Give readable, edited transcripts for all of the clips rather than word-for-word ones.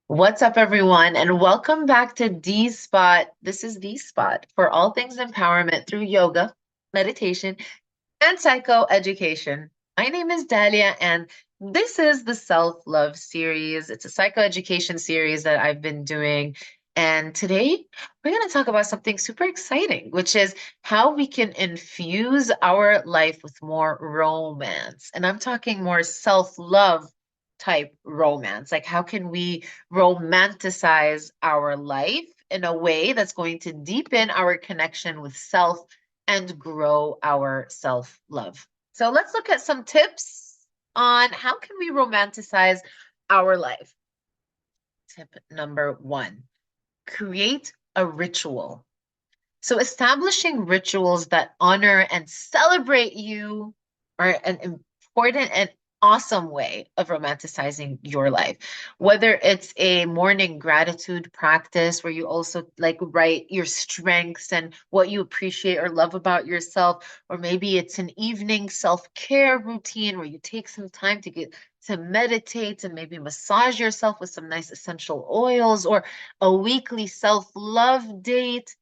What's up, everyone, and welcome back to D Spot. This is D Spot for all things empowerment through yoga, meditation, and psychoeducation. My name is Dahlia, and this is the Self Love series. It's a psychoeducation series that I've been doing. And today we're going to talk about something super exciting, which is how we can infuse our life with more romance. And I'm talking more self love type romance. Like, how can we romanticize our life in a way that's going to deepen our connection with self and grow our self-love? So let's look at some tips on how can we romanticize our life. Tip number 1, create a ritual. So establishing rituals that honor and celebrate you are an important and awesome way of romanticizing your life. Whether it's a morning gratitude practice where you also like write your strengths and what you appreciate or love about yourself, or maybe it's an evening self-care routine where you take some time to get to meditate and maybe massage yourself with some nice essential oils, or a weekly self-love date.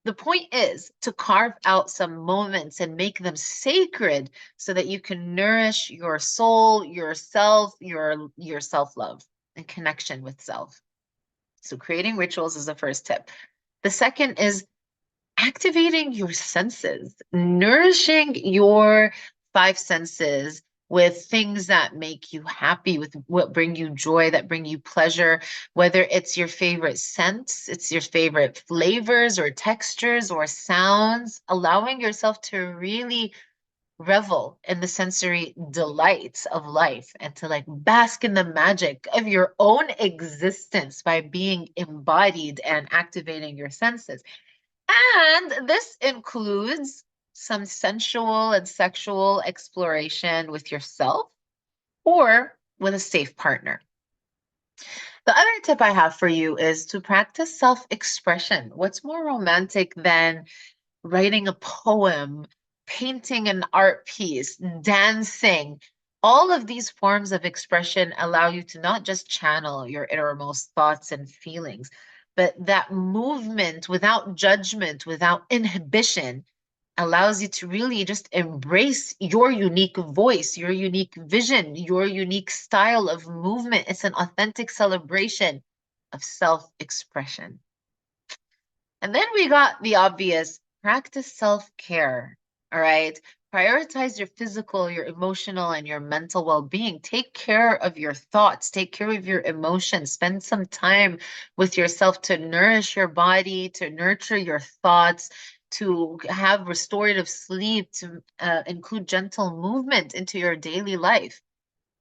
The point is to carve out some moments and make them sacred so that you can nourish your soul, yourself, your self-love and connection with self. So creating rituals is the first tip. The second is activating your senses, nourishing your five senses with things that make you happy, with what bring you joy, that bring you pleasure, whether it's your favorite scents, it's your favorite flavors or textures or sounds, allowing yourself to really revel in the sensory delights of life and to like bask in the magic of your own existence by being embodied and activating your senses. And this includes some sensual and sexual exploration with yourself or with a safe partner. The other tip I have for you is to practice self-expression. What's more romantic than writing a poem, painting an art piece, dancing? All of these forms of expression allow you to not just channel your innermost thoughts and feelings, but that movement without judgment, without inhibition, allows you to really just embrace your unique voice, your unique vision, your unique style of movement. It's an authentic celebration of self-expression. And then we got the obvious: practice self-care. All right. Prioritize your physical, your emotional, and your mental well-being. Take care of your thoughts, take care of your emotions. Spend some time with yourself to nourish your body, to nurture your thoughts, to have restorative sleep, to include gentle movement into your daily life.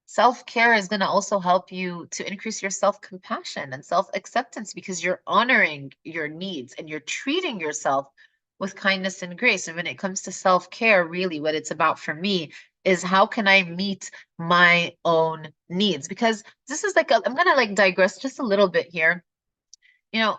Self-care is going to also help you to increase your self-compassion and self-acceptance because you're honoring your needs and you're treating yourself with kindness and grace. And when it comes to self-care, really what it's about for me is how can I meet my own needs? Because this is like, I'm going to like digress just a little bit here. You know,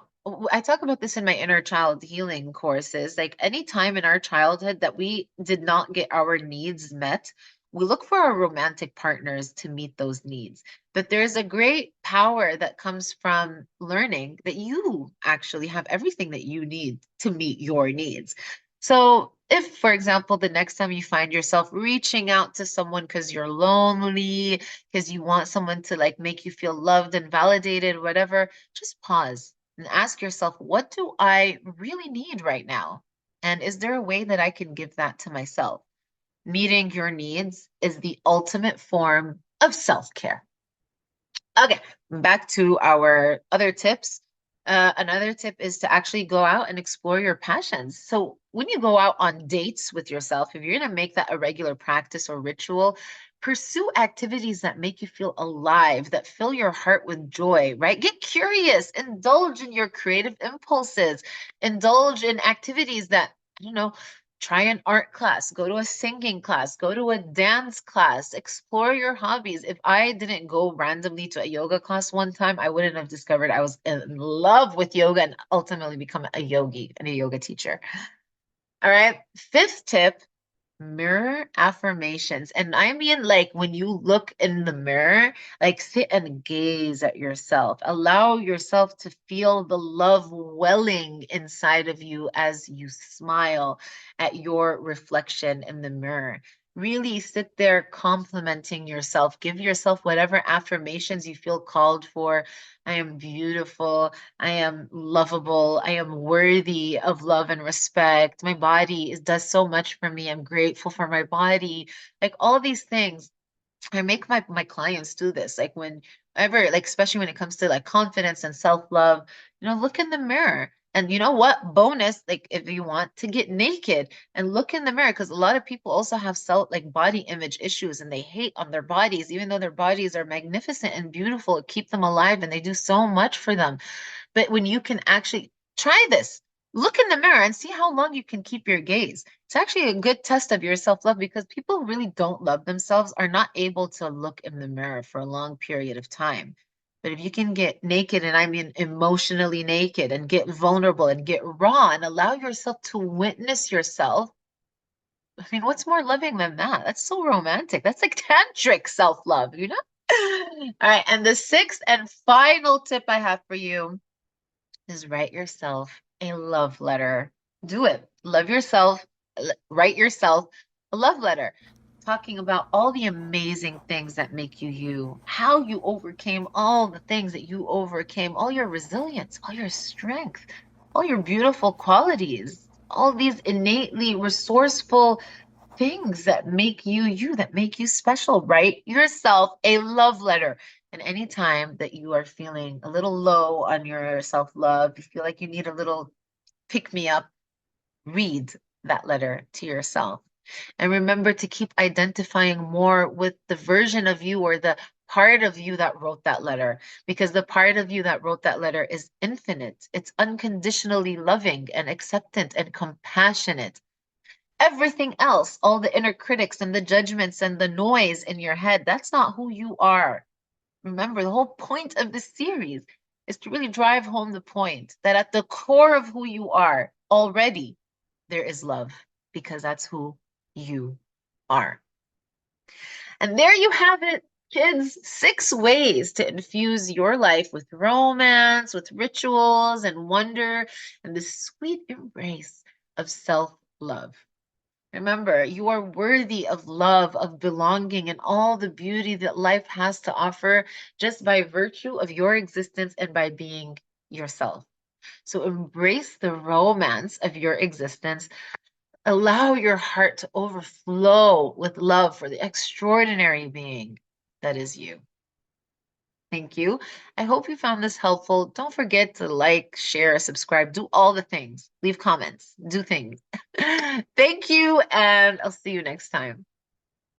I talk about this in my inner child healing courses. Like any time in our childhood that we did not get our needs met, we look for our romantic partners to meet those needs. But there's a great power that comes from learning that you actually have everything that you need to meet your needs. So if, for example, the next time you find yourself reaching out to someone because you're lonely, because you want someone to like make you feel loved and validated, whatever, just pause and ask yourself, what do I really need right now? And is there a way that I can give that to myself? Meeting your needs is the ultimate form of self-care. Okay, back to our other tips. Another tip is to actually go out and explore your passions. So when you go out on dates with yourself, if you're going to make that a regular practice or ritual, pursue activities that make you feel alive, that fill your heart with joy, right? Get curious, indulge in your creative impulses, indulge in activities that, you know, try an art class, go to a singing class, go to a dance class, explore your hobbies. If I didn't go randomly to a yoga class one time, I wouldn't have discovered I was in love with yoga and ultimately become a yogi and a yoga teacher. All right. Fifth tip Mirror affirmations. And I mean, like, when you look in the mirror, like, sit and gaze at yourself. Allow yourself to feel the love welling inside of you as you smile at your reflection in the mirror. Really sit there complimenting yourself. Give yourself whatever affirmations you feel called for. I am beautiful. I am lovable. I am worthy of love and respect. My body does so much for me. I'm grateful for my body. Like all these things. I make my clients do this. Like whenever, like especially when it comes to like confidence and self-love, look in the mirror. And you know what? Bonus, like if you want to get naked and look in the mirror, because a lot of people also have self like body image issues and they hate on their bodies, even though their bodies are magnificent and beautiful, keep them alive and they do so much for them. But when you can actually try this, look in the mirror and see how long you can keep your gaze. It's actually a good test of your self love because people who really don't love themselves are not able to look in the mirror for a long period of time. But if you can get naked, and I mean emotionally naked, and get vulnerable and get raw and allow yourself to witness yourself, I mean, what's more loving than that? That's so romantic. That's like tantric self love, you know? All right. And the sixth and final tip I have for you is write yourself a love letter. Do it. Love yourself. Write yourself a love letter talking about all the amazing things that make you you, how you overcame all the things that you overcame, all your resilience, all your strength, all your beautiful qualities, all these innately resourceful things that make you you, that make you special. Write yourself a love letter. And anytime that you are feeling a little low on your self love, you feel like you need a little pick me up, read that letter to yourself. And remember to keep identifying more with the version of you or the part of you that wrote that letter, because the part of you that wrote that letter is infinite. It's unconditionally loving and acceptant and compassionate. Everything else, all the inner critics and the judgments and the noise in your head, that's not who you are. Remember, the whole point of this series is to really drive home the point that at the core of who you are already, there is love, because that's who you are. And there you have it, kids. 6 ways to infuse your life with romance, with rituals and wonder, and the sweet embrace of self love. Remember, you are worthy of love, of belonging, and all the beauty that life has to offer just by virtue of your existence and by being yourself. So embrace the romance of your existence. Allow your heart to overflow with love for the extraordinary being that is you. Thank you. I hope you found this helpful. Don't forget to like, share, subscribe, do all the things. Leave comments, do things. Thank you, and I'll see you next time.